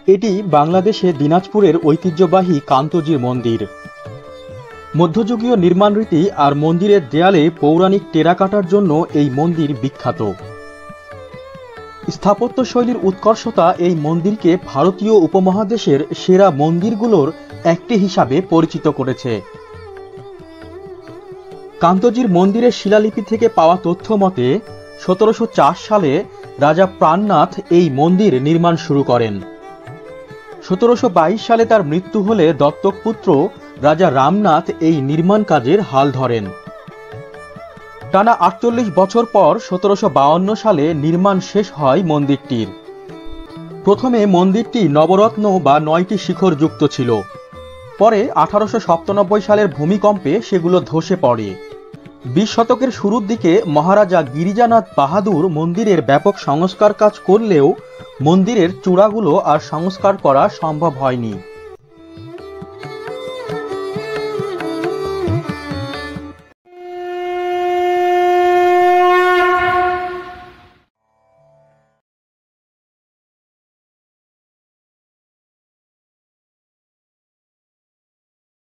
এটি বাংলাদেশে দিনাজপুরের ঐতিহ্যবাহী কান্তজির মন্দির। মধ্যযুগীয় নির্মাণ রীতি আর মন্দিরের দেয়ালে পৌরাণিক টেরাকোটার জন্য এই মন্দির বিখ্যাত। স্থাপত্যশৈলীর উৎকর্ষতা এই মন্দিরকে ভারতীয় উপমহাদেশের সেরা মন্দিরগুলোর একটি হিসাবে পরিচিত করেছে। কান্তজির মন্দিরের শিলালিপি থেকে পাওয়া তথ্য মতে 1704 সালে রাজা প্রাণনাথ এই মন্দির নির্মাণ শুরু করেন। 1722 সালে তার মৃত্যু হলে দত্তক পুত্র রাজা রামনাথ এই নির্মাণ কাজের হাল ধরেন। টানা 48 বছর পর 1752 সালে নির্মাণ শেষ হয় মন্দিরটির। প্রথমে মন্দিরটি নবরত্ন বা 9টি শিখর যুক্ত ছিল। পরে 1897 সালের ভূমিকম্পে সেগুলো ধসে পড়ে। 20 শতকের শুরুর দিকে মহারাজা গিরিজানাথ বাহাদুর মন্দিরের ব্যাপক সংস্কার কাজ করলেও মন্দিরের চূড়াগুলো আর সংস্কার করা সম্ভব হয়নি।